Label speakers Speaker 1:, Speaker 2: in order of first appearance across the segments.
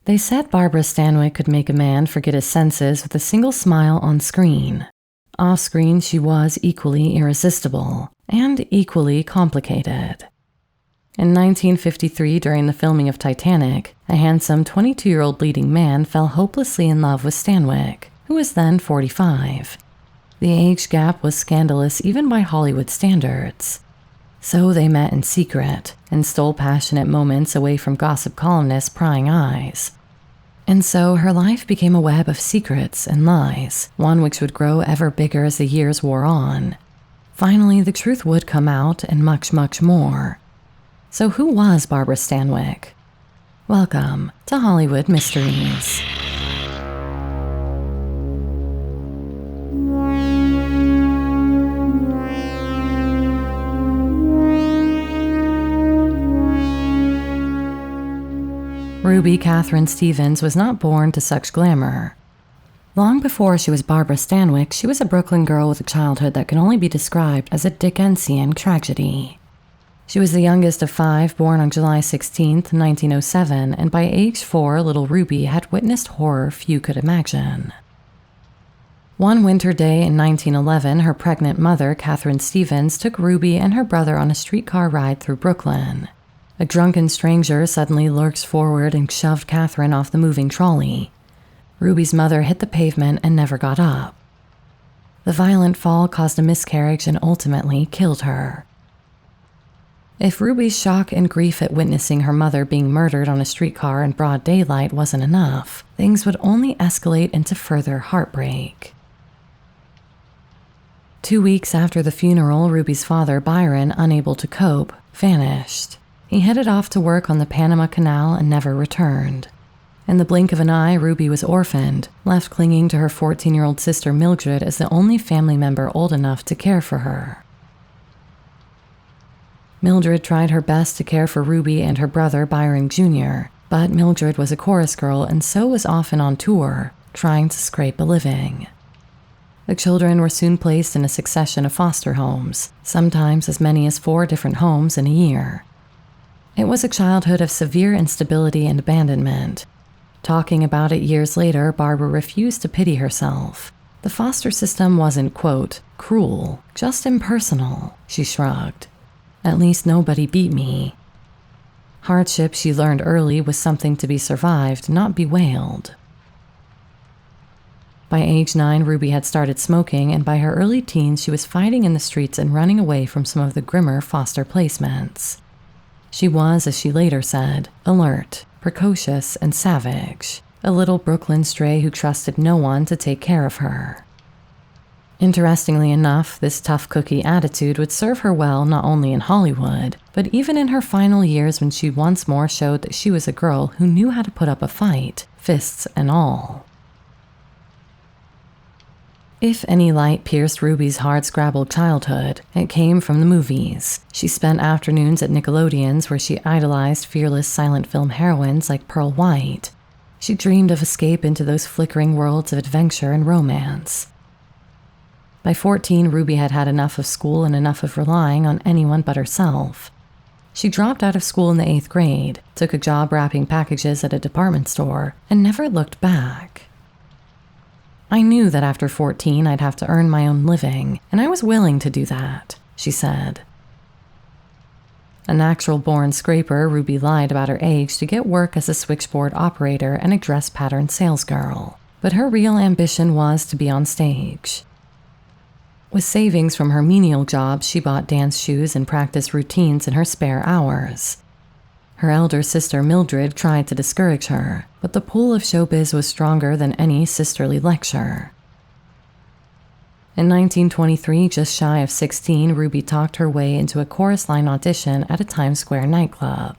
Speaker 1: They said Barbara Stanwyck could make a man forget his senses with a single smile on screen. Off-screen, she was equally irresistible and equally complicated. In 1953, during the filming of Titanic, a handsome 22-year-old leading man fell hopelessly in love with Stanwyck, who was then 45. The age gap was scandalous even by Hollywood standards. So they met in secret and stole passionate moments away from gossip columnists' prying eyes. And so her life became a web of secrets and lies, one which would grow ever bigger as the years wore on. Finally, the truth would come out, and much, much more. So who was Barbara Stanwyck? Welcome to Hollywood Mysteries. Ruby Catherine Stevens was not born to such glamour. Long before she was Barbara Stanwyck, she was a Brooklyn girl with a childhood that can only be described as a Dickensian tragedy. She was the youngest of 5, born on July 16, 1907, and by age 4, little Ruby had witnessed horror few could imagine. One winter day in 1911, her pregnant mother, Catherine Stevens, took Ruby and her brother on a streetcar ride through Brooklyn. A drunken stranger suddenly lurched forward and shoved Catherine off the moving trolley. Ruby's mother hit the pavement and never got up. The violent fall caused a miscarriage and ultimately killed her. If Ruby's shock and grief at witnessing her mother being murdered on a streetcar in broad daylight wasn't enough, things would only escalate into further heartbreak. 2 weeks after the funeral, Ruby's father, Byron, unable to cope, vanished. He headed off to work on the Panama Canal and never returned. In the blink of an eye, Ruby was orphaned, left clinging to her 14-year-old sister Mildred as the only family member old enough to care for her. Mildred tried her best to care for Ruby and her brother Byron Jr., but Mildred was a chorus girl and so was often on tour, trying to scrape a living. The children were soon placed in a succession of foster homes, sometimes as many as 4 different homes in a year. It was a childhood of severe instability and abandonment. Talking about it years later, Barbara refused to pity herself. The foster system wasn't, quote, cruel, just impersonal, she shrugged. At least nobody beat me. Hardship, she learned early, was something to be survived, not bewailed. By age 9, Ruby had started smoking, and by her early teens, she was fighting in the streets and running away from some of the grimmer foster placements. She was, as she later said, alert, precocious, and savage, a little Brooklyn stray who trusted no one to take care of her. Interestingly enough, this tough cookie attitude would serve her well not only in Hollywood, but even in her final years when she once more showed that she was a girl who knew how to put up a fight, fists and all. If any light pierced Ruby's hard-scrabbled childhood, it came from the movies. She spent afternoons at Nickelodeon's where she idolized fearless silent film heroines like Pearl White. She dreamed of escape into those flickering worlds of adventure and romance. By 14, Ruby had had enough of school and enough of relying on anyone but herself. She dropped out of school in the 8th grade, took a job wrapping packages at a department store, and never looked back. I knew that after 14 I'd have to earn my own living, and I was willing to do that, she said. A natural-born scraper, Ruby lied about her age to get work as a switchboard operator and a dress pattern salesgirl, but her real ambition was to be on stage. With savings from her menial jobs, she bought dance shoes and practiced routines in her spare hours. Her elder sister Mildred tried to discourage her, but the pull of showbiz was stronger than any sisterly lecture. In 1923, just shy of 16, Ruby talked her way into a chorus line audition at a Times Square nightclub.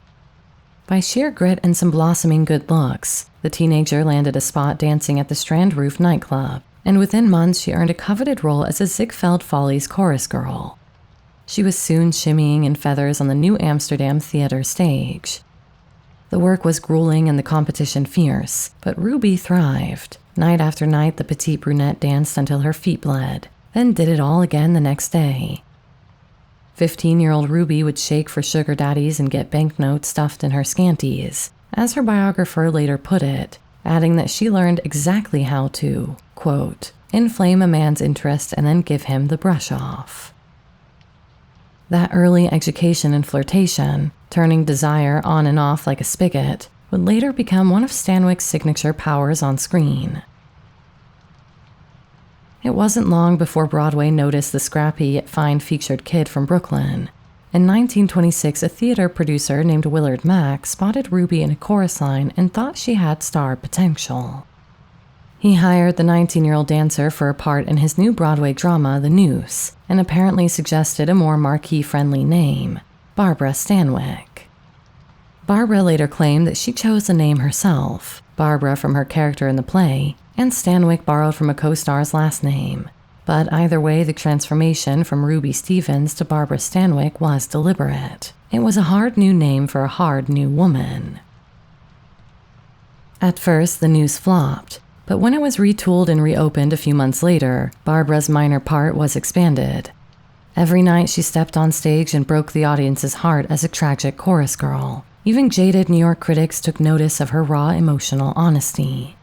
Speaker 1: By sheer grit and some blossoming good looks, the teenager landed a spot dancing at the Strand Roof nightclub, and within months she earned a coveted role as a Ziegfeld Follies chorus girl. She was soon shimmying in feathers on the New Amsterdam Theater stage. The work was grueling and the competition fierce, but Ruby thrived. Night after night, the petite brunette danced until her feet bled, then did it all again the next day. 15-year-old Ruby would shake for sugar daddies and get banknotes stuffed in her scanties, as her biographer later put it, adding that she learned exactly how to, quote, inflame a man's interest and then give him the brush off. That early education and flirtation, turning desire on and off like a spigot, would later become one of Stanwyck's signature powers on screen. It wasn't long before Broadway noticed the scrappy yet fine featured kid from Brooklyn. In 1926, a theater producer named Willard Mack spotted Ruby in a chorus line and thought she had star potential. He hired the 19-year-old dancer for a part in his new Broadway drama, The Noose, and apparently suggested a more marquee-friendly name, Barbara Stanwyck. Barbara later claimed that she chose the name herself, Barbara from her character in the play, and Stanwyck borrowed from a co-star's last name. But either way, the transformation from Ruby Stevens to Barbara Stanwyck was deliberate. It was a hard new name for a hard new woman. At first, The Noose flopped, but when it was retooled and reopened a few months later, Barbara's minor part was expanded. Every night she stepped on stage and broke the audience's heart as a tragic chorus girl. Even jaded New York critics took notice of her raw emotional honesty.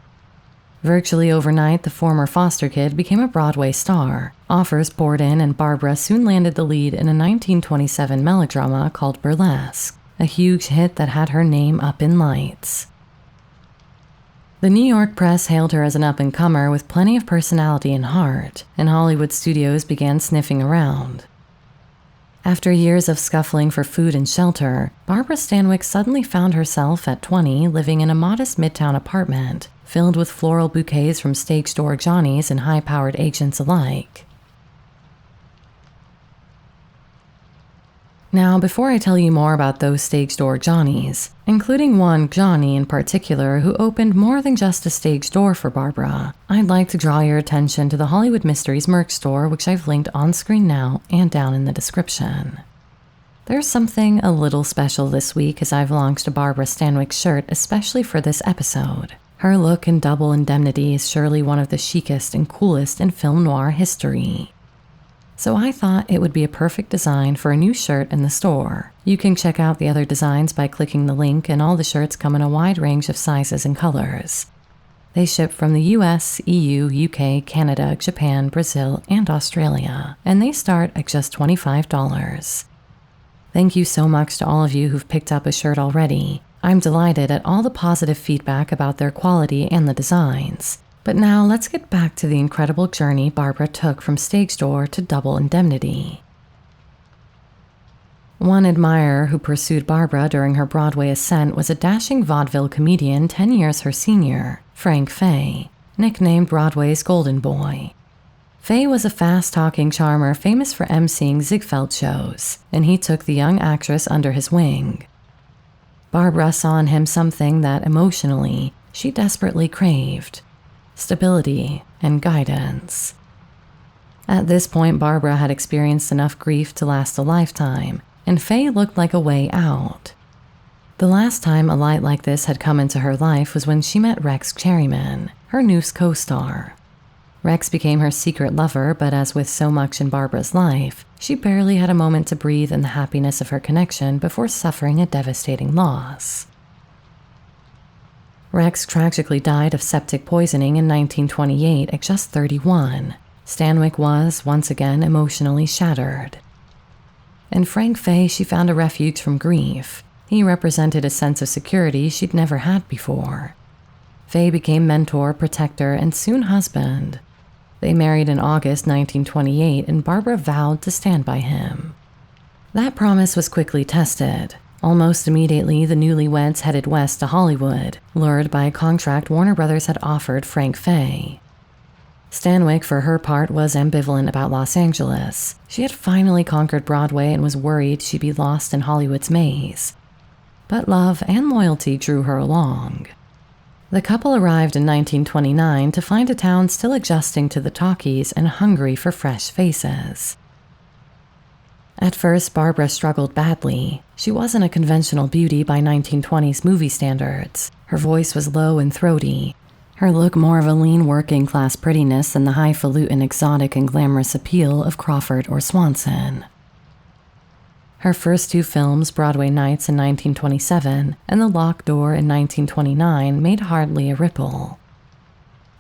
Speaker 1: Virtually overnight, the former foster kid became a Broadway star. Offers poured in, and Barbara soon landed the lead in a 1927 melodrama called Burlesque, a huge hit that had her name up in lights. The New York press hailed her as an up-and-comer with plenty of personality and heart, and Hollywood studios began sniffing around. After years of scuffling for food and shelter, Barbara Stanwyck suddenly found herself at 20 living in a modest midtown apartment filled with floral bouquets from stage door Johnnies and high-powered agents alike. Now, before I tell you more about those stage door Johnnies, including one Johnny in particular who opened more than just a stage door for Barbara, I'd like to draw your attention to the Hollywood Mysteries merch store, which I've linked on screen now and down in the description. There's something a little special this week as I've launched a Barbara Stanwyck shirt especially for this episode. Her look in Double Indemnity is surely one of the chicest and coolest in film noir history. So I thought it would be a perfect design for a new shirt in the store. You can check out the other designs by clicking the link, and all the shirts come in a wide range of sizes and colors. They ship from the US, EU, UK, Canada, Japan, Brazil, and Australia, and they start at just $25. Thank you so much to all of you who've picked up a shirt already. I'm delighted at all the positive feedback about their quality and the designs. But now let's get back to the incredible journey Barbara took from stage door to Double Indemnity. One admirer who pursued Barbara during her Broadway ascent was a dashing vaudeville comedian 10 years her senior, Frank Fay, nicknamed Broadway's Golden Boy. Fay was a fast-talking charmer famous for emceeing Ziegfeld shows, and he took the young actress under his wing. Barbara saw in him something that, emotionally, she desperately craved: stability and guidance. At this point, Barbara had experienced enough grief to last a lifetime, and Fay looked like a way out. The last time a light like this had come into her life was when she met Rex Cherryman, her Noose co-star. Rex became her secret lover, but as with so much in Barbara's life, she barely had a moment to breathe in the happiness of her connection before suffering a devastating loss. Rex tragically died of septic poisoning in 1928 at just 31. Stanwyck was, once again, emotionally shattered. In Frank Fay, she found a refuge from grief. He represented a sense of security she'd never had before. Fay became mentor, protector, and soon husband. They married in August 1928, and Barbara vowed to stand by him. That promise was quickly tested. Almost immediately, the newlyweds headed west to Hollywood, lured by a contract Warner Brothers had offered Frank Fay. Stanwyck, for her part, was ambivalent about Los Angeles. She had finally conquered Broadway and was worried she'd be lost in Hollywood's maze. But love and loyalty drew her along. The couple arrived in 1929 to find a town still adjusting to the talkies and hungry for fresh faces. At first, Barbara struggled badly. She wasn't a conventional beauty by 1920s movie standards. Her voice was low and throaty. Her look more of a lean working-class prettiness than the highfalutin exotic and glamorous appeal of Crawford or Swanson. Her first two films, Broadway Nights in 1927 and The Locked Door in 1929, made hardly a ripple.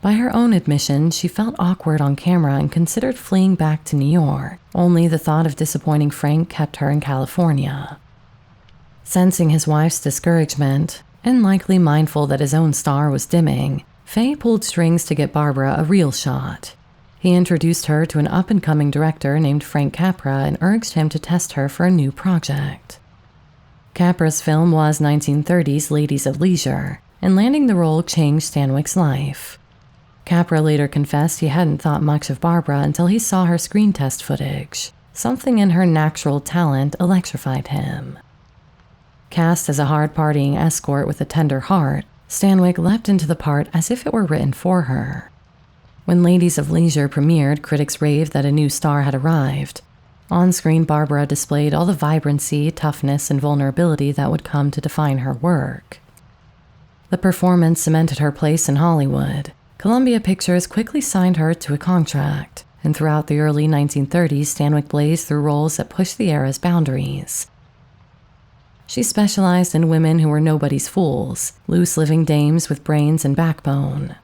Speaker 1: By her own admission, she felt awkward on camera and considered fleeing back to New York. Only the thought of disappointing Frank kept her in California. Sensing his wife's discouragement, and likely mindful that his own star was dimming, Fay pulled strings to get Barbara a real shot. He introduced her to an up-and-coming director named Frank Capra and urged him to test her for a new project. Capra's film was 1930's Ladies of Leisure, and landing the role changed Stanwyck's life. Capra later confessed he hadn't thought much of Barbara until he saw her screen test footage. Something in her natural talent electrified him. Cast as a hard-partying escort with a tender heart, Stanwyck leapt into the part as if it were written for her. When Ladies of Leisure premiered, critics raved that a new star had arrived. On-screen, Barbara displayed all the vibrancy, toughness, and vulnerability that would come to define her work. The performance cemented her place in Hollywood. Columbia Pictures quickly signed her to a contract, and throughout the early 1930s, Stanwyck blazed through roles that pushed the era's boundaries. She specialized in women who were nobody's fools, loose-living dames with brains and backbone.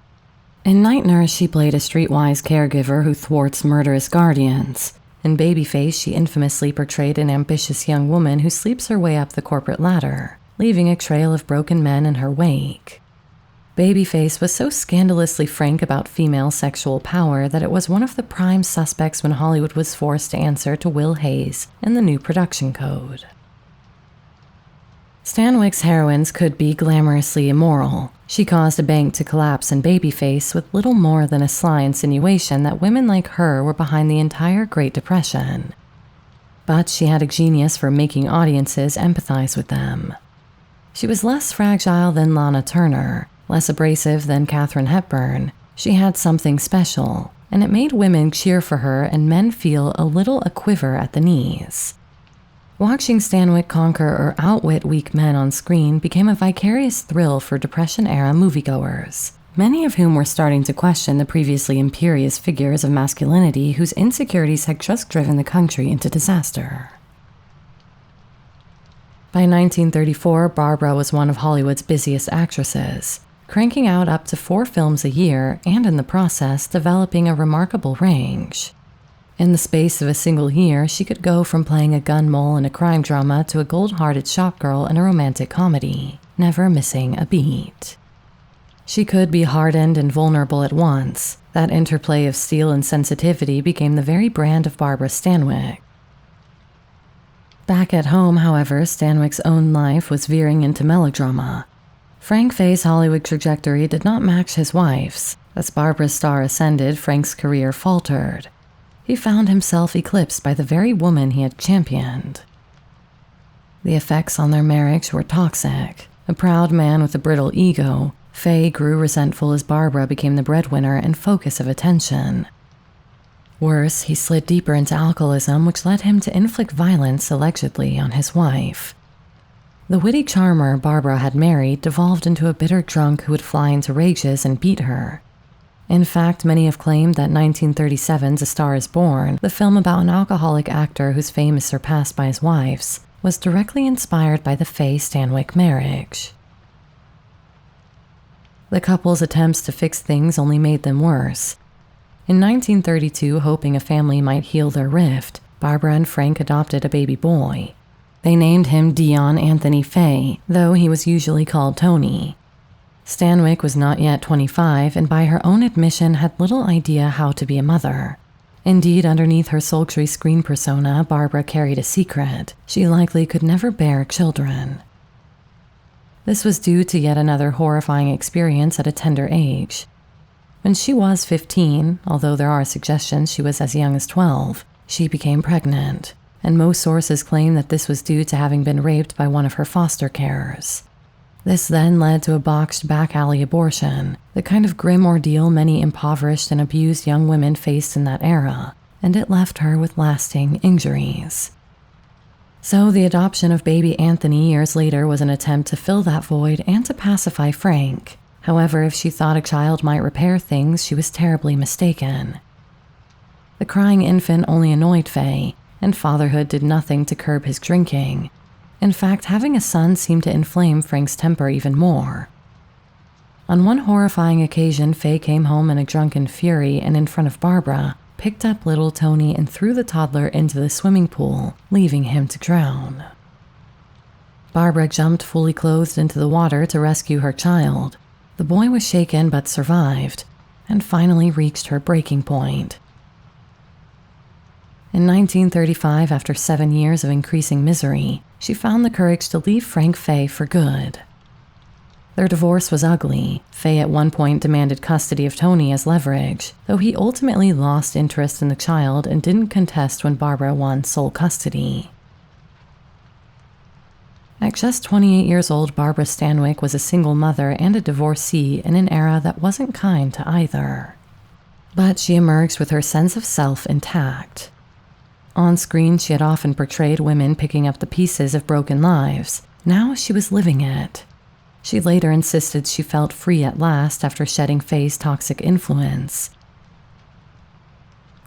Speaker 1: In Night Nurse, she played a streetwise caregiver who thwarts murderous guardians. In Babyface, she infamously portrayed an ambitious young woman who sleeps her way up the corporate ladder, leaving a trail of broken men in her wake. Babyface was so scandalously frank about female sexual power that it was one of the prime suspects when Hollywood was forced to answer to Will Hayes and the new production code. Stanwyck's heroines could be glamorously immoral. She caused a bank to collapse in Babyface with little more than a sly insinuation that women like her were behind the entire Great Depression. But she had a genius for making audiences empathize with them. She was less fragile than Lana Turner, less abrasive than Katharine Hepburn. She had something special, and it made women cheer for her and men feel a little a-quiver at the knees. Watching Stanwyck conquer or outwit weak men on screen became a vicarious thrill for Depression-era moviegoers, many of whom were starting to question the previously imperious figures of masculinity whose insecurities had just driven the country into disaster. By 1934, Barbara was one of Hollywood's busiest actresses, cranking out up to 4 films a year and in the process developing a remarkable range. In the space of a single year, she could go from playing a gun mole in a crime drama to a gold-hearted shopgirl in a romantic comedy, never missing a beat. She could be hardened and vulnerable at once. That interplay of steel and sensitivity became the very brand of Barbara Stanwyck. Back at home, however, Stanwyck's own life was veering into melodrama. Frank Fay's Hollywood trajectory did not match his wife's. As Barbara's star ascended, Frank's career faltered. He found himself eclipsed by the very woman he had championed. The effects on their marriage were toxic. A proud man with a brittle ego, Fay grew resentful as Barbara became the breadwinner and focus of attention. Worse, he slid deeper into alcoholism, which led him to inflict violence, allegedly, on his wife. The witty charmer Barbara had married devolved into a bitter drunk who would fly into rages and beat her. In fact, many have claimed that 1937's A Star is Born, the film about an alcoholic actor whose fame is surpassed by his wife's, was directly inspired by the Fay-Stanwyck marriage. The couple's attempts to fix things only made them worse. In 1932, hoping a family might heal their rift, Barbara and Frank adopted a baby boy. They named him Dion Anthony Fay, though he was usually called Tony. Stanwyck was not yet 25 and by her own admission had little idea how to be a mother. Indeed, underneath her sultry screen persona, Barbara carried a secret. She likely could never bear children. This was due to yet another horrifying experience at a tender age. When she was 15, although there are suggestions she was as young as 12, she became pregnant, and most sources claim that this was due to having been raped by one of her foster carers. This then led to a botched back-alley abortion, the kind of grim ordeal many impoverished and abused young women faced in that era, and it left her with lasting injuries. So the adoption of baby Anthony years later was an attempt to fill that void and to pacify Frank. However, if she thought a child might repair things, she was terribly mistaken. The crying infant only annoyed Fay, and fatherhood did nothing to curb his drinking. In fact, having a son seemed to inflame Frank's temper even more. On one horrifying occasion, Faye came home in a drunken fury and, in front of Barbara, picked up little Tony and threw the toddler into the swimming pool, leaving him to drown. Barbara jumped fully clothed into the water to rescue her child. The boy was shaken but survived, and finally reached her breaking point. In 1935, after 7 years of increasing misery, she found the courage to leave Frank Faye for good. Their divorce was ugly. Faye at one point demanded custody of Tony as leverage, though he ultimately lost interest in the child and didn't contest when Barbara won sole custody. At just 28 years old, Barbara Stanwyck was a single mother and a divorcee in an era that wasn't kind to either. But she emerged with her sense of self intact. On screen, she had often portrayed women picking up the pieces of broken lives. Now she was living it. She later insisted she felt free at last after shedding Faye's toxic influence.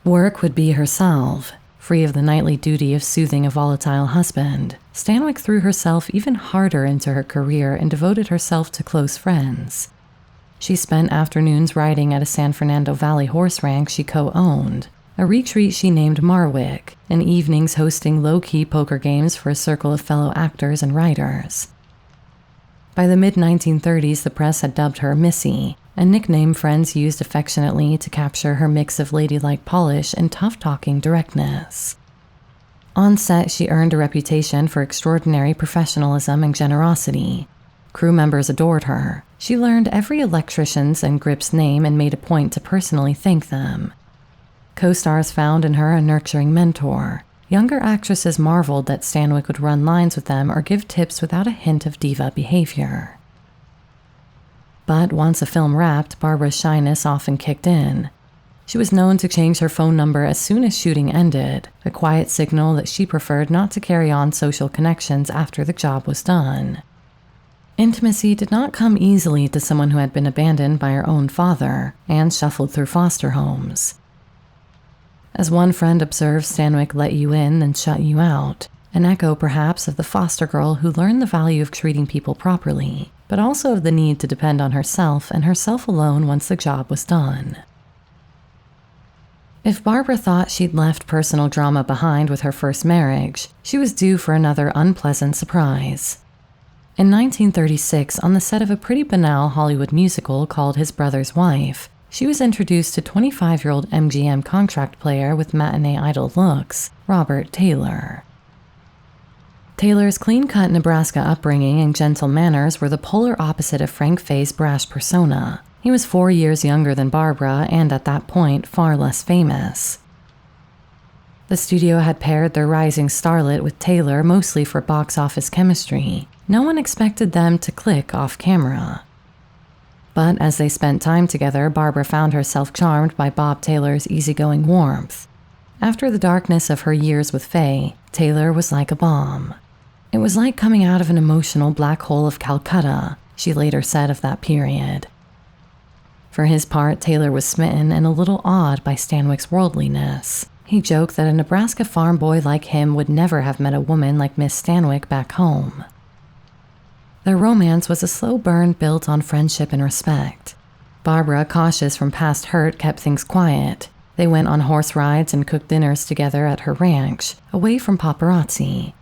Speaker 1: Work would be herself. Free of the nightly duty of soothing a volatile husband, Stanwyck threw herself even harder into her career and devoted herself to close friends. She spent afternoons riding at a San Fernando Valley horse ranch she co-owned, a retreat she named Marwick, and evenings hosting low-key poker games for a circle of fellow actors and writers. By the mid-1930s, the press had dubbed her Missy, a nickname friends used affectionately to capture her mix of ladylike polish and tough-talking directness. On set, she earned a reputation for extraordinary professionalism and generosity. Crew members adored her. She learned every electrician's and grip's name and made a point to personally thank them. Co-stars found in her a nurturing mentor. Younger actresses marveled that Stanwyck would run lines with them or give tips without a hint of diva behavior. But once a film wrapped, Barbara's shyness often kicked in. She was known to change her phone number as soon as shooting ended, a quiet signal that she preferred not to carry on social connections after the job was done. Intimacy did not come easily to someone who had been abandoned by her own father and shuffled through foster homes. As one friend observed, Stanwyck let you in and shut you out, an echo perhaps of the foster girl who learned the value of treating people properly, but also of the need to depend on herself and herself alone once the job was done. If Barbara thought she'd left personal drama behind with her first marriage, she was due for another unpleasant surprise. In 1936, on the set of a pretty banal Hollywood musical called His Brother's Wife, she was introduced to 25-year-old MGM contract player with matinee idol looks, Robert Taylor. Taylor's clean-cut Nebraska upbringing and gentle manners were the polar opposite of Frank Faye's brash persona. He was 4 years younger than Barbara and, at that point, far less famous. The studio had paired their rising starlet with Taylor mostly for box office chemistry. No one expected them to click off camera. But as they spent time together, Barbara found herself charmed by Bob Taylor's easygoing warmth. After the darkness of her years with Faye, Taylor was like a bomb. It was like coming out of an emotional black hole of Calcutta, she later said of that period. For his part, Taylor was smitten and a little awed by Stanwyck's worldliness. He joked that a Nebraska farm boy like him would never have met a woman like Miss Stanwyck back home. Their romance was a slow burn built on friendship and respect. Barbara, cautious from past hurt, kept things quiet. They went on horse rides and cooked dinners together at her ranch, away from paparazzi.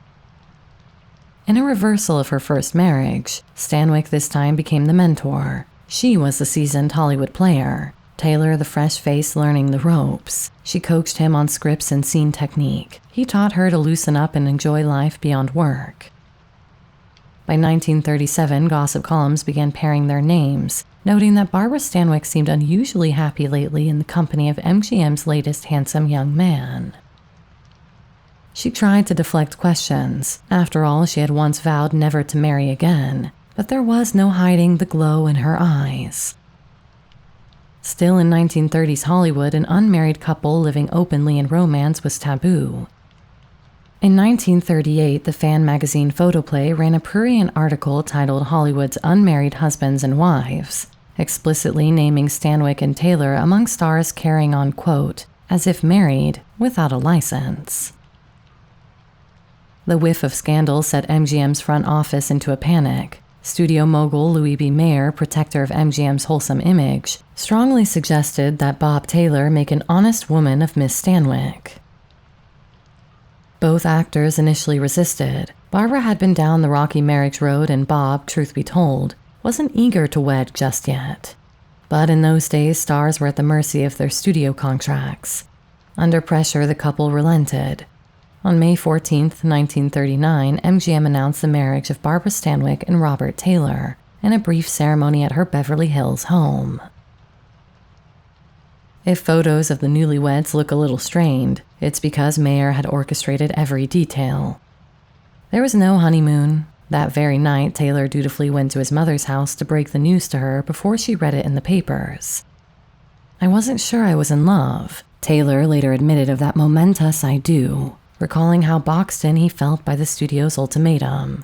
Speaker 1: In a reversal of her first marriage, Stanwyck this time became the mentor. She was the seasoned Hollywood player, Taylor the fresh face learning the ropes. She coached him on scripts and scene technique. He taught her to loosen up and enjoy life beyond work. By 1937, gossip columns began pairing their names, noting that Barbara Stanwyck seemed unusually happy lately in the company of MGM's latest handsome young man. She tried to deflect questions. After all, she had once vowed never to marry again, but there was no hiding the glow in her eyes. Still in 1930s Hollywood, an unmarried couple living openly in romance was taboo. In 1938, the fan magazine Photoplay ran a prurient article titled Hollywood's Unmarried Husbands and Wives, explicitly naming Stanwyck and Taylor among stars carrying on, quote, as if married without a license. The whiff of scandal set MGM's front office into a panic. Studio mogul Louis B. Mayer, protector of MGM's wholesome image, strongly suggested that Bob Taylor make an honest woman of Miss Stanwyck. Both actors initially resisted. Barbara had been down the rocky marriage road and Bob, truth be told, wasn't eager to wed just yet. But in those days, stars were at the mercy of their studio contracts. Under pressure, the couple relented. On May 14, 1939, MGM announced the marriage of Barbara Stanwyck and Robert Taylor in a brief ceremony at her Beverly Hills home. If photos of the newlyweds look a little strained, it's because Mayer had orchestrated every detail. There was no honeymoon. That very night, Taylor dutifully went to his mother's house to break the news to her before she read it in the papers. "I wasn't sure I was in love," Taylor later admitted of that momentous "I do," recalling how boxed in he felt by the studio's ultimatum.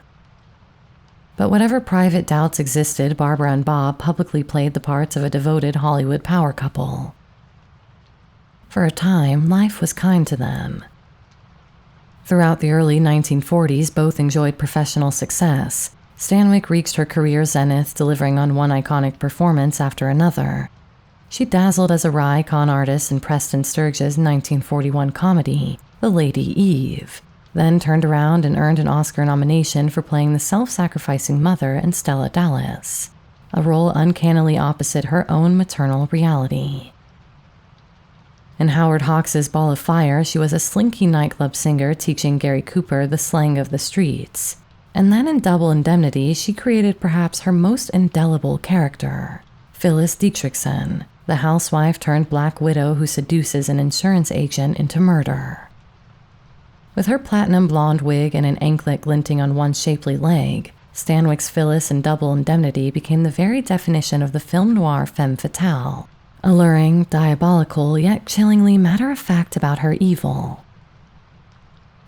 Speaker 1: But whatever private doubts existed, Barbara and Bob publicly played the parts of a devoted Hollywood power couple. For a time, life was kind to them. Throughout the early 1940s, both enjoyed professional success. Stanwyck reached her career zenith, delivering on one iconic performance after another. She dazzled as a wry con artist in Preston Sturges' 1941 comedy, The Lady Eve, then turned around and earned an Oscar nomination for playing the self-sacrificing mother in Stella Dallas, a role uncannily opposite her own maternal reality. In Howard Hawks' Ball of Fire, she was a slinky nightclub singer teaching Gary Cooper the slang of the streets. And then in Double Indemnity, she created perhaps her most indelible character, Phyllis Dietrichson, the housewife turned black widow who seduces an insurance agent into murder. With her platinum blonde wig and an anklet glinting on one shapely leg, Stanwyck's Phyllis in Double Indemnity became the very definition of the film noir femme fatale. Alluring, diabolical, yet chillingly matter-of-fact about her evil.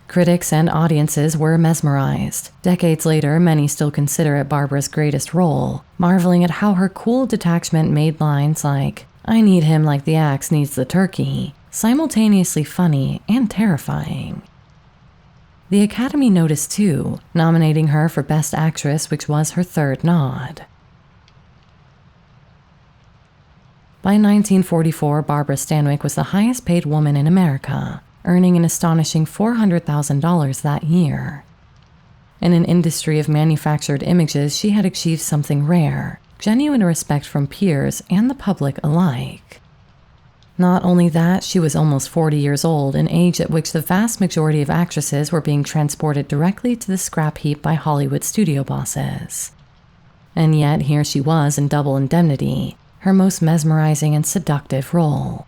Speaker 1: Critics and audiences were mesmerized. Decades later, many still consider it Barbara's greatest role, marveling at how her cool detachment made lines like, "I need him like the axe needs the turkey," simultaneously funny and terrifying. The Academy noticed too, nominating her for Best Actress, which was her third nod. By 1944, Barbara Stanwyck was the highest-paid woman in America, earning an astonishing $400,000 that year. In an industry of manufactured images, she had achieved something rare, genuine respect from peers and the public alike. Not only that, she was almost 40 years old, an age at which the vast majority of actresses were being transported directly to the scrap heap by Hollywood studio bosses. And yet, here she was in Double Indemnity, her most mesmerizing and seductive role.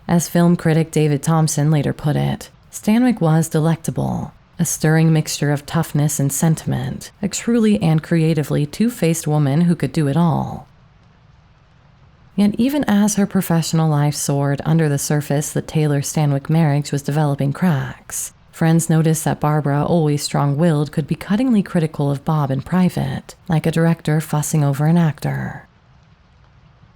Speaker 1: As film critic David Thompson later put it, Stanwyck was delectable, a stirring mixture of toughness and sentiment, a truly and creatively two-faced woman who could do it all. Yet even as her professional life soared, under the surface the Taylor-Stanwyck marriage was developing cracks. Friends noticed that Barbara, always strong-willed, could be cuttingly critical of Bob in private, like a director fussing over an actor.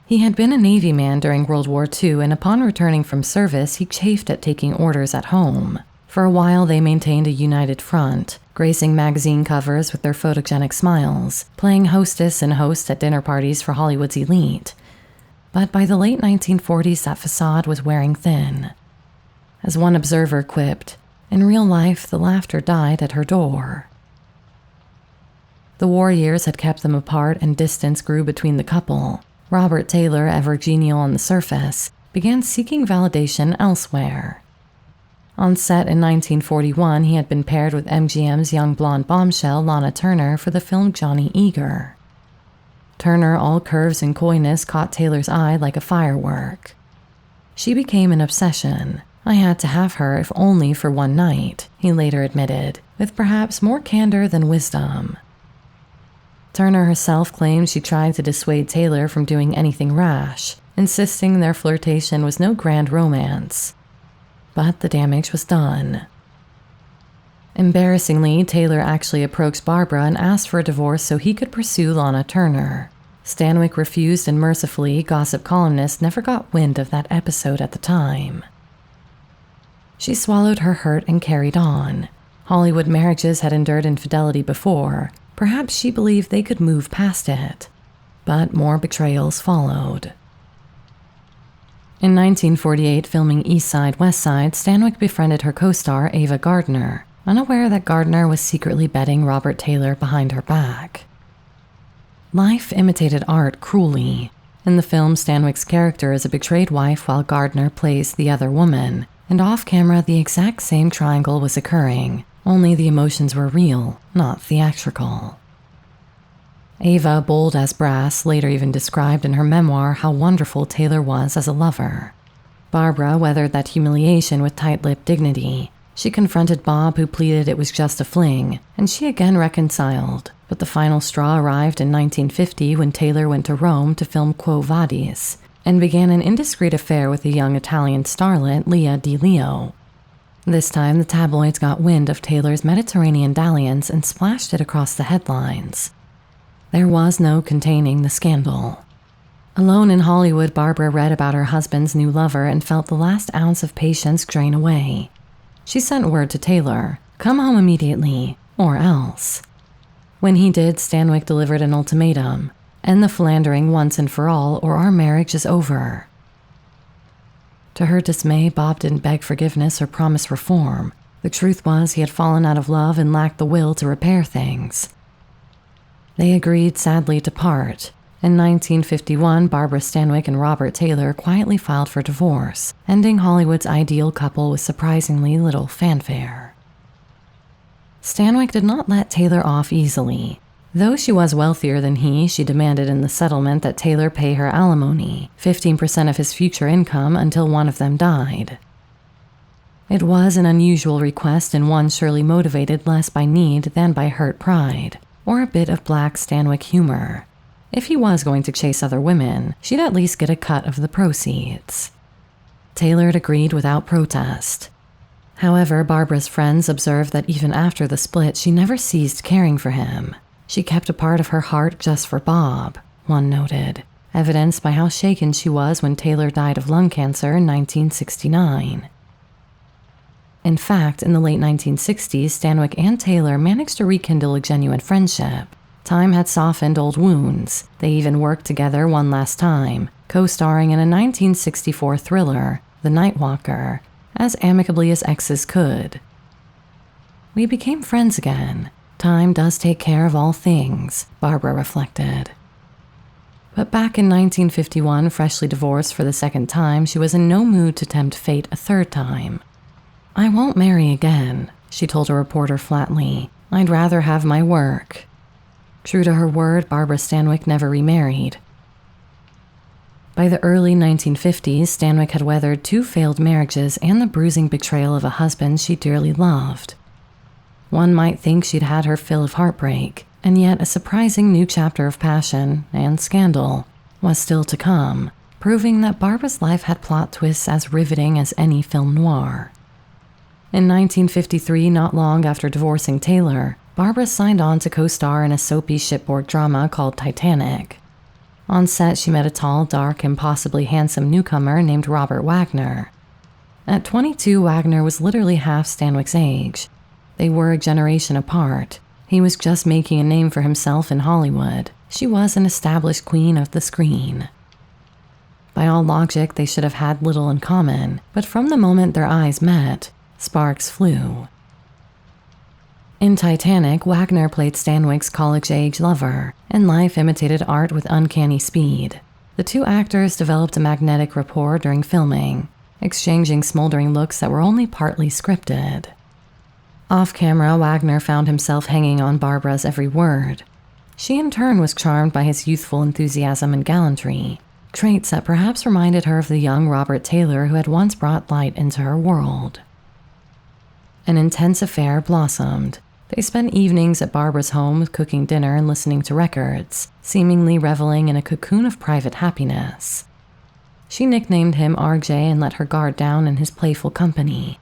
Speaker 1: He had been a Navy man during World War II, and upon returning from service, he chafed at taking orders at home. For a while, they maintained a united front, gracing magazine covers with their photogenic smiles, playing hostess and host at dinner parties for Hollywood's elite. But by the late 1940s, that facade was wearing thin. As one observer quipped, in real life, the laughter died at her door. The war years had kept them apart, and distance grew between the couple. Robert Taylor, ever genial on the surface, began seeking validation elsewhere. On set in 1941, he had been paired with MGM's young blonde bombshell Lana Turner for the film Johnny Eager. Turner, all curves and coyness, caught Taylor's eye like a firework. She became an obsession. "I had to have her, if only for one night," he later admitted, with perhaps more candor than wisdom. Turner herself claimed she tried to dissuade Taylor from doing anything rash, insisting their flirtation was no grand romance. But the damage was done. Embarrassingly, Taylor actually approached Barbara and asked for a divorce so he could pursue Lana Turner. Stanwyck refused, and mercifully, gossip columnists never got wind of that episode at the time. She swallowed her hurt and carried on. Hollywood marriages had endured infidelity before. Perhaps she believed they could move past it. But more betrayals followed. In 1948, filming East Side, West Side, Stanwyck befriended her co-star Ava Gardner, unaware that Gardner was secretly bedding Robert Taylor behind her back. Life imitated art cruelly. In the film, Stanwyck's character is a betrayed wife while Gardner plays the other woman, and off-camera the exact same triangle was occurring, only the emotions were real, not theatrical. Ava, bold as brass, later even described in her memoir how wonderful Taylor was as a lover. Barbara weathered that humiliation with tight-lipped dignity. She confronted Bob, who pleaded it was just a fling, and she again reconciled. But the final straw arrived in 1950 when Taylor went to Rome to film Quo Vadis and began an indiscreet affair with a young Italian starlet, Lea Di Leo. This time, the tabloids got wind of Taylor's Mediterranean dalliance and splashed it across the headlines. There was no containing the scandal. Alone in Hollywood, Barbara read about her husband's new lover and felt the last ounce of patience drain away. She sent word to Taylor, "Come home immediately, or else." When he did, Stanwyck delivered an ultimatum: "End the philandering once and for all, or our marriage is over." To her dismay, Bob didn't beg forgiveness or promise reform. The truth was he had fallen out of love and lacked the will to repair things. They agreed sadly to part. In 1951, Barbara Stanwyck and Robert Taylor quietly filed for divorce, ending Hollywood's ideal couple with surprisingly little fanfare. Stanwyck did not let Taylor off easily. Though she was wealthier than he, she demanded in the settlement that Taylor pay her alimony, 15% of his future income until one of them died. It was an unusual request and one surely motivated less by need than by hurt pride, or a bit of black Stanwyck humor. If he was going to chase other women, she'd at least get a cut of the proceeds. Taylor agreed without protest. However, Barbara's friends observed that even after the split, she never ceased caring for him. She kept a part of her heart just for Bob, one noted, evidenced by how shaken she was when Taylor died of lung cancer in 1969. In fact, in the late 1960s, Stanwyck and Taylor managed to rekindle a genuine friendship. Time had softened old wounds. They even worked together one last time, co-starring in a 1964 thriller, The Nightwalker, as amicably as exes could. "We became friends again. Time does take care of all things," Barbara reflected. But back in 1951, freshly divorced for the second time, she was in no mood to tempt fate a third time. "I won't marry again," she told a reporter flatly. "I'd rather have my work." True to her word, Barbara Stanwyck never remarried. By the early 1950s, Stanwyck had weathered 2 failed marriages and the bruising betrayal of a husband she dearly loved. One might think she'd had her fill of heartbreak, and yet a surprising new chapter of passion and scandal was still to come, proving that Barbara's life had plot twists as riveting as any film noir. In 1953, not long after divorcing Taylor, Barbara signed on to co-star in a soapy shipboard drama called Titanic. On set, she met a tall, dark, and possibly handsome newcomer named Robert Wagner. At 22, Wagner was literally half Stanwyck's age. They were a generation apart. He was just making a name for himself in Hollywood. She was an established queen of the screen. By all logic, they should have had little in common, but from the moment their eyes met, sparks flew. In Titanic, Wagner played Stanwyck's college-age lover, and life imitated art with uncanny speed. The 2 actors developed a magnetic rapport during filming, exchanging smoldering looks that were only partly scripted. Off-camera, Wagner found himself hanging on Barbara's every word. She in turn was charmed by his youthful enthusiasm and gallantry, traits that perhaps reminded her of the young Robert Taylor who had once brought light into her world. An intense affair blossomed. They spent evenings at Barbara's home cooking dinner and listening to records, seemingly reveling in a cocoon of private happiness. She nicknamed him RJ and let her guard down in his playful company.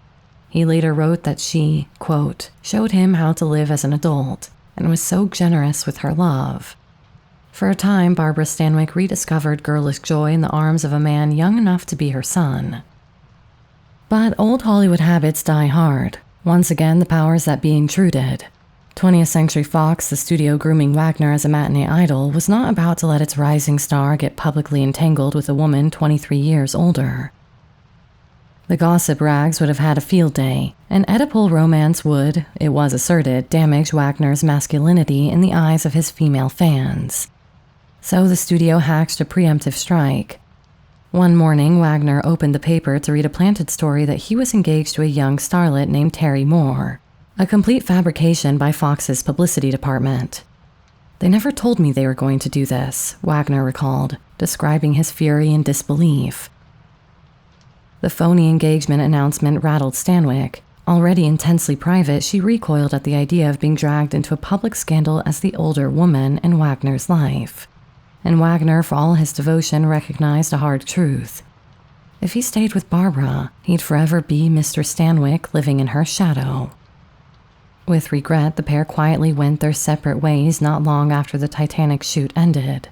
Speaker 1: He later wrote that she, quote, showed him how to live as an adult and was so generous with her love. For a time, Barbara Stanwyck rediscovered girlish joy in the arms of a man young enough to be her son. But old Hollywood habits die hard. Once again, the powers that be intruded. 20th Century Fox, the studio grooming Wagner as a matinee idol, was not about to let its rising star get publicly entangled with a woman 23 years older. The gossip rags would have had a field day. An Oedipal romance would, it was asserted, damage Wagner's masculinity in the eyes of his female fans. So the studio hatched a preemptive strike. One morning, Wagner opened the paper to read a planted story that he was engaged to a young starlet named Terry Moore, a complete fabrication by Fox's publicity department. "They never told me they were going to do this," Wagner recalled, describing his fury and disbelief. The phony engagement announcement rattled Stanwyck. Already intensely private, she recoiled at the idea of being dragged into a public scandal as the older woman in Wagner's life. And Wagner, for all his devotion, recognized a hard truth. If he stayed with Barbara, he'd forever be Mr. Stanwyck living in her shadow. With regret, the pair quietly went their separate ways not long after the Titanic shoot ended.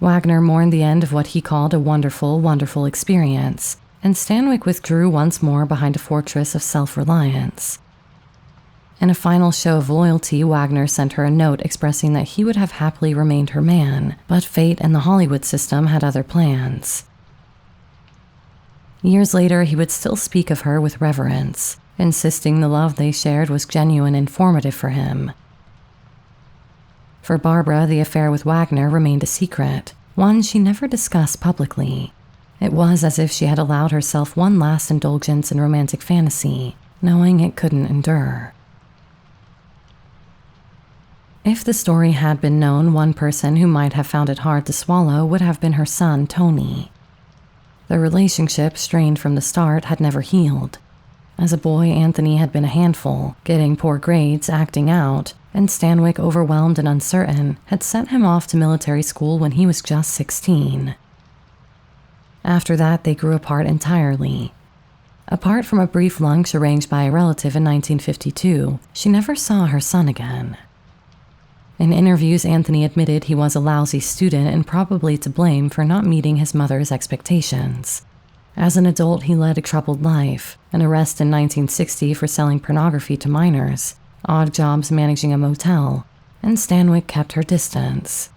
Speaker 1: Wagner mourned the end of what he called a wonderful, wonderful experience, and Stanwyck withdrew once more behind a fortress of self-reliance. In a final show of loyalty, Wagner sent her a note expressing that he would have happily remained her man, but fate and the Hollywood system had other plans. Years later, he would still speak of her with reverence, insisting the love they shared was genuine and formative for him. For Barbara, the affair with Wagner remained a secret, one she never discussed publicly. It was as if she had allowed herself one last indulgence in romantic fantasy, knowing it couldn't endure. If the story had been known, one person who might have found it hard to swallow would have been her son, Tony. The relationship, strained from the start, had never healed. As a boy, Anthony had been a handful, getting poor grades, acting out, and Stanwyck, overwhelmed and uncertain, had sent him off to military school when he was just 16. After that, they grew apart entirely. Apart from a brief lunch arranged by a relative in 1952, she never saw her son again. In interviews, Anthony admitted he was a lousy student and probably to blame for not meeting his mother's expectations. As an adult, he led a troubled life, an arrest in 1960 for selling pornography to minors, odd jobs managing a motel, and Stanwyck kept her distance.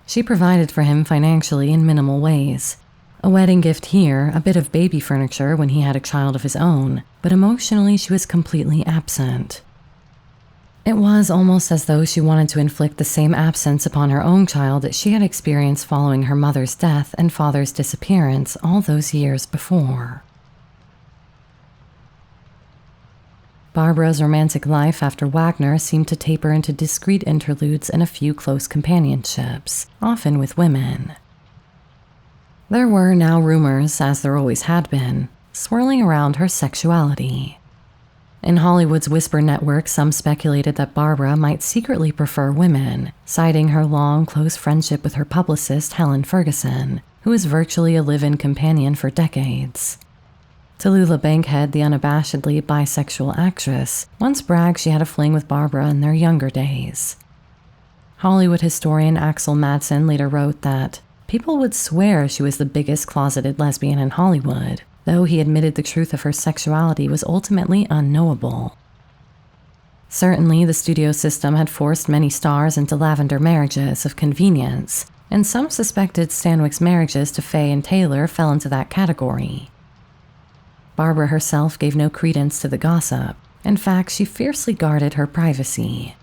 Speaker 1: She provided for him financially in minimal ways. A wedding gift here, a bit of baby furniture when he had a child of his own, but emotionally she was completely absent. It was almost as though she wanted to inflict the same absence upon her own child that she had experienced following her mother's death and father's disappearance all those years before. Barbara's romantic life after Wagner seemed to taper into discreet interludes and a few close companionships, often with women. There were now rumors, as there always had been, swirling around her sexuality. In Hollywood's whisper network, some speculated that Barbara might secretly prefer women, citing her long, close friendship with her publicist, Helen Ferguson, who was virtually a live-in companion for decades. Tallulah Bankhead, the unabashedly bisexual actress, once bragged she had a fling with Barbara in their younger days. Hollywood historian Axel Madsen later wrote that people would swear she was the biggest closeted lesbian in Hollywood, though he admitted the truth of her sexuality was ultimately unknowable. Certainly, the studio system had forced many stars into lavender marriages of convenience, and some suspected Stanwyck's marriages to Faye and Taylor fell into that category. Barbara herself gave no credence to the gossip. In fact, she fiercely guarded her privacy.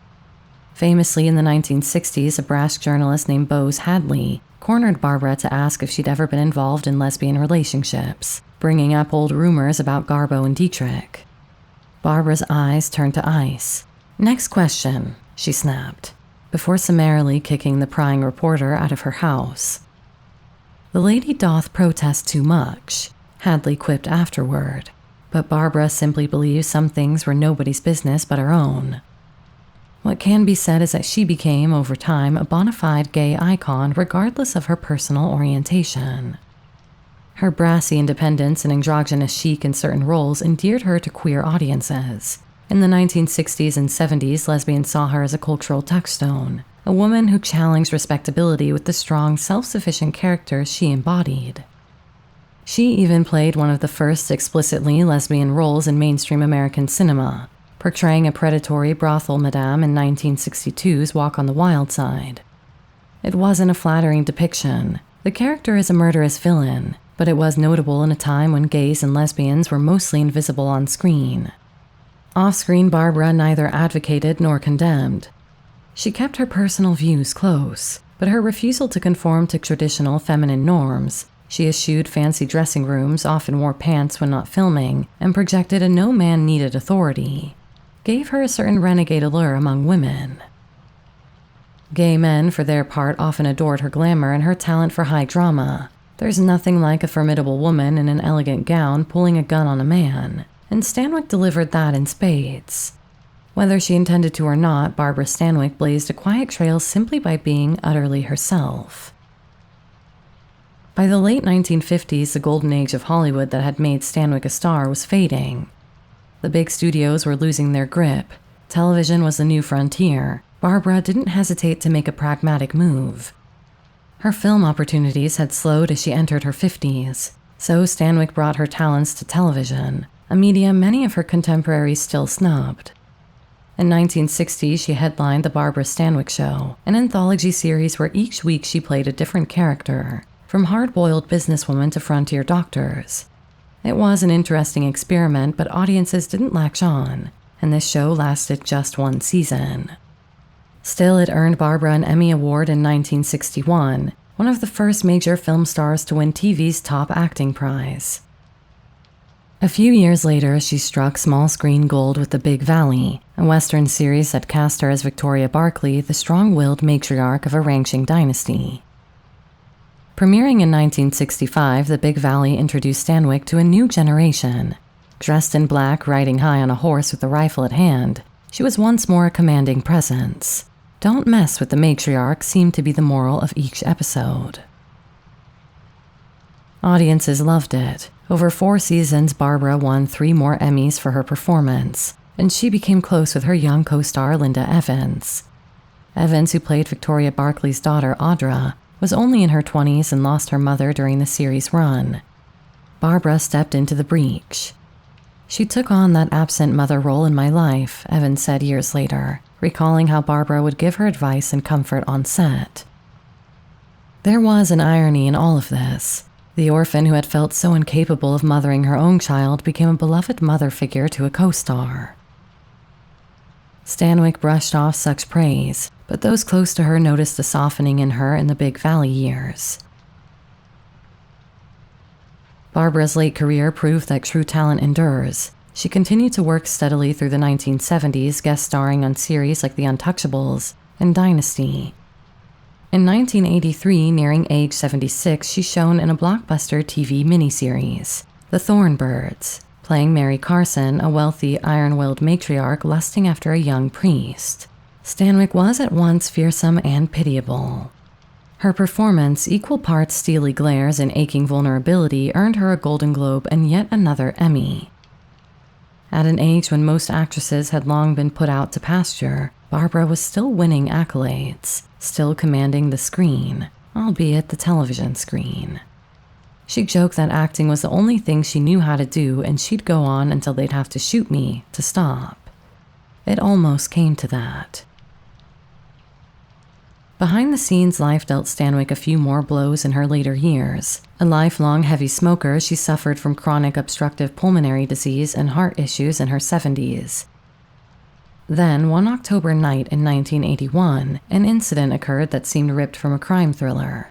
Speaker 1: Famously, in the 1960s, a brash journalist named Bose Hadley cornered Barbara to ask if she'd ever been involved in lesbian relationships, bringing up old rumors about Garbo and Dietrich. Barbara's eyes turned to ice. "Next question," she snapped, before summarily kicking the prying reporter out of her house. "The lady doth protest too much," Hadley quipped afterward, but Barbara simply believed some things were nobody's business but her own. What can be said is that she became, over time, a bona fide gay icon regardless of her personal orientation. Her brassy independence and androgynous chic in certain roles endeared her to queer audiences. In the 1960s and 70s, lesbians saw her as a cultural touchstone, a woman who challenged respectability with the strong, self-sufficient character she embodied. She even played one of the first explicitly lesbian roles in mainstream American cinema, portraying a predatory brothel madame in 1962's Walk on the Wild Side. It wasn't a flattering depiction. The character is a murderous villain, but it was notable in a time when gays and lesbians were mostly invisible on screen. Off-screen, Barbara neither advocated nor condemned. She kept her personal views close, but her refusal to conform to traditional feminine norms — she eschewed fancy dressing rooms, often wore pants when not filming, and projected a no-man-needed authority — gave her a certain renegade allure among women. Gay men, for their part, often adored her glamour and her talent for high drama. There's nothing like a formidable woman in an elegant gown pulling a gun on a man, and Stanwyck delivered that in spades. Whether she intended to or not, Barbara Stanwyck blazed a quiet trail simply by being utterly herself. By the late 1950s, the golden age of Hollywood that had made Stanwyck a star was fading. The big studios were losing their grip. Television was the new frontier. Barbara didn't hesitate to make a pragmatic move. Her film opportunities had slowed as she entered her 50s, so Stanwyck brought her talents to television, a medium many of her contemporaries still snubbed. In 1960, she headlined The Barbara Stanwyck Show, an anthology series where each week she played a different character, from hard-boiled businesswomen to frontier doctors. It was an interesting experiment, but audiences didn't latch on, and this show lasted just one season. Still, it earned Barbara an Emmy Award in 1961, one of the first major film stars to win TV's top acting prize. A few years later, she struck small-screen gold with The Big Valley, a Western series that cast her as Victoria Barkley, the strong-willed matriarch of a ranching dynasty. Premiering in 1965, The Big Valley introduced Stanwyck to a new generation. Dressed in black, riding high on a horse with a rifle at hand, she was once more a commanding presence. Don't mess with the matriarch seemed to be the moral of each episode. Audiences loved it. Over 4 seasons, Barbara won 3 more Emmys for her performance, and she became close with her young co-star Linda Evans. Evans, who played Victoria Barkley's daughter Audra, was only in her 20s and lost her mother during the series' run. Barbara stepped into the breach. "She took on that absent mother role in my life," Evans said years later, recalling how Barbara would give her advice and comfort on set. There was an irony in all of this. The orphan who had felt so incapable of mothering her own child became a beloved mother figure to a co-star. Stanwyck brushed off such praise, but those close to her noticed the softening in her in the Big Valley years. Barbara's late career proved that true talent endures. She continued to work steadily through the 1970s, guest starring on series like The Untouchables and Dynasty. In 1983, nearing age 76, she shone in a blockbuster TV miniseries, The Thornbirds, playing Mary Carson, a wealthy, iron-willed matriarch lusting after a young priest. Stanwyck was at once fearsome and pitiable. Her performance, equal parts steely glares and aching vulnerability, earned her a Golden Globe and yet another Emmy. At an age when most actresses had long been put out to pasture, Barbara was still winning accolades, still commanding the screen, albeit the television screen. She joked that acting was the only thing she knew how to do, and she'd go on until they'd have to shoot me to stop. It almost came to that. Behind the scenes, life dealt Stanwyck a few more blows in her later years. A lifelong heavy smoker, she suffered from chronic obstructive pulmonary disease and heart issues in her 70s. Then, one October night in 1981, an incident occurred that seemed ripped from a crime thriller.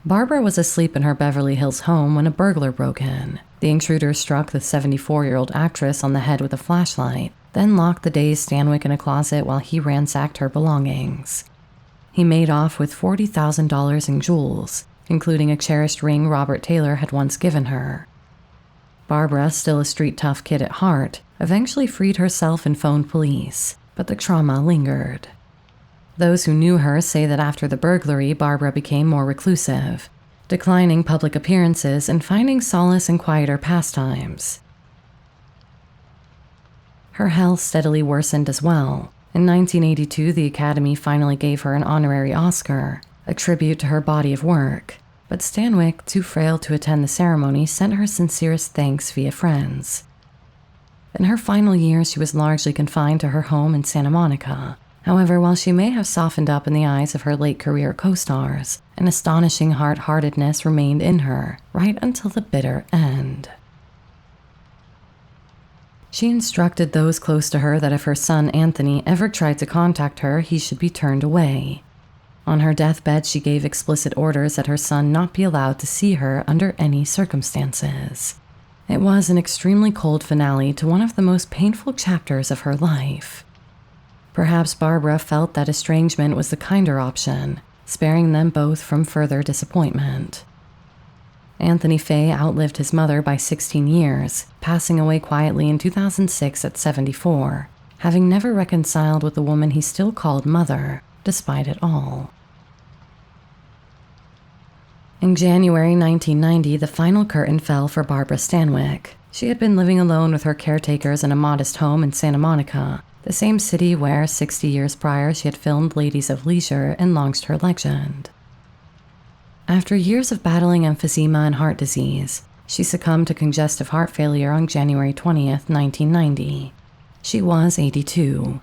Speaker 1: Barbara was asleep in her Beverly Hills home when a burglar broke in. The intruder struck the 74-year-old actress on the head with a flashlight, then locked the dazed Stanwyck in a closet while he ransacked her belongings. He made off with $40,000 in jewels, including a cherished ring Robert Taylor had once given her. Barbara, still a street-tough kid at heart, eventually freed herself and phoned police, but the trauma lingered. Those who knew her say that after the burglary, Barbara became more reclusive, declining public appearances and finding solace in quieter pastimes. Her health steadily worsened as well. In 1982, the Academy finally gave her an honorary Oscar, a tribute to her body of work. but Stanwyck, too frail to attend the ceremony, sent her sincerest thanks via friends. In her final years, she was largely confined to her home in Santa Monica. However, while she may have softened up in the eyes of her late career co-stars, an astonishing hard-heartedness remained in her, right until the bitter end. She instructed those close to her that if her son Anthony ever tried to contact her, he should be turned away. On her deathbed, she gave explicit orders that her son not be allowed to see her under any circumstances. It was an extremely cold finale to one of the most painful chapters of her life. Perhaps Barbara felt that estrangement was the kinder option, sparing them both from further disappointment. Anthony Faye outlived his mother by 16 years, passing away quietly in 2006 at 74, having never reconciled with the woman he still called mother, despite it all. In January 1990, the final curtain fell for Barbara Stanwyck. She had been living alone with her caretakers in a modest home in Santa Monica, the same city where, 60 years prior, she had filmed Ladies of Leisure and launched her legend. After years of battling emphysema and heart disease, she succumbed to congestive heart failure on January 20th, 1990. She was 82.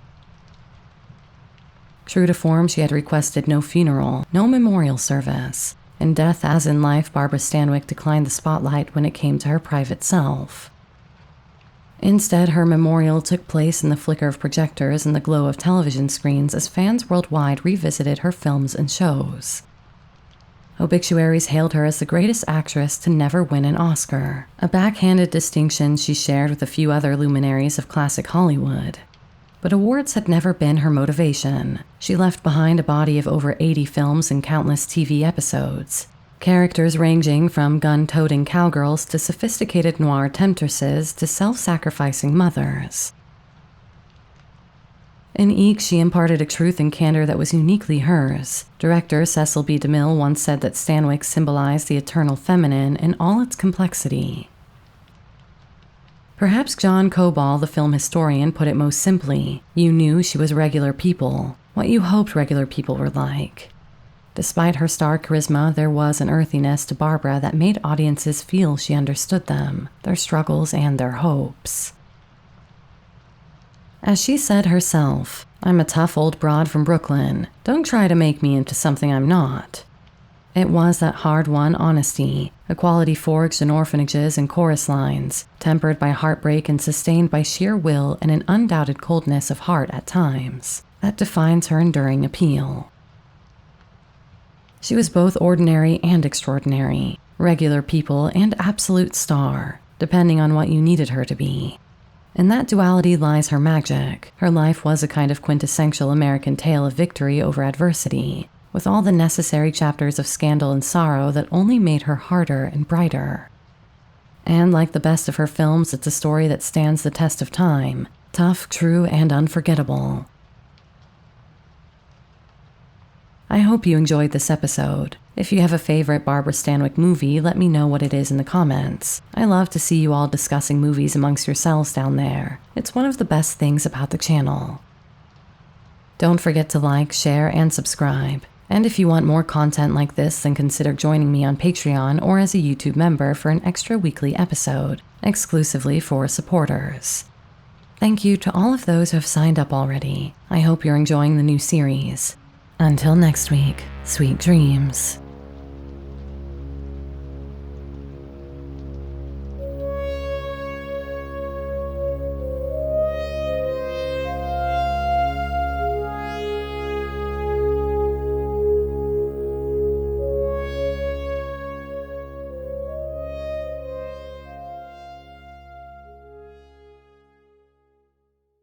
Speaker 1: True to form, she had requested no funeral, no memorial service. In death as in life, Barbara Stanwyck declined the spotlight when it came to her private self. Instead, her memorial took place in the flicker of projectors and the glow of television screens as fans worldwide revisited her films and shows. Obituaries hailed her as the greatest actress to never win an Oscar, a backhanded distinction she shared with a few other luminaries of classic Hollywood. But awards had never been her motivation. She left behind a body of over 80 films and countless TV episodes. Characters ranging from gun-toting cowgirls to sophisticated noir temptresses to self-sacrificing mothers. In each, she imparted a truth and candor that was uniquely hers. Director Cecil B. DeMille once said that Stanwyck symbolized the eternal feminine in all its complexity. Perhaps John Coball, the film historian, put it most simply: you knew she was regular people, what you hoped regular people were like. Despite her star charisma, there was an earthiness to Barbara that made audiences feel she understood them, their struggles and their hopes. As she said herself, "I'm a tough old broad from Brooklyn. Don't try to make me into something I'm not." It was that hard-won honesty, a quality forged in orphanages and chorus lines, tempered by heartbreak and sustained by sheer will and an undoubted coldness of heart at times, that defines her enduring appeal. She was both ordinary and extraordinary, regular people and absolute star, depending on what you needed her to be. In that duality lies her magic. Her life was a kind of quintessential American tale of victory over adversity, with all the necessary chapters of scandal and sorrow that only made her harder and brighter. And like the best of her films, it's a story that stands the test of time, tough, true, and unforgettable. I hope you enjoyed this episode. If you have a favorite Barbara Stanwyck movie, let me know what it is in the comments. I love to see you all discussing movies amongst yourselves down there. It's one of the best things about the channel. Don't forget to like, share, and subscribe. And if you want more content like this, then consider joining me on Patreon or as a YouTube member for an extra weekly episode, exclusively for supporters. Thank you to all of those who have signed up already. I hope you're enjoying the new series. Until next week, sweet dreams.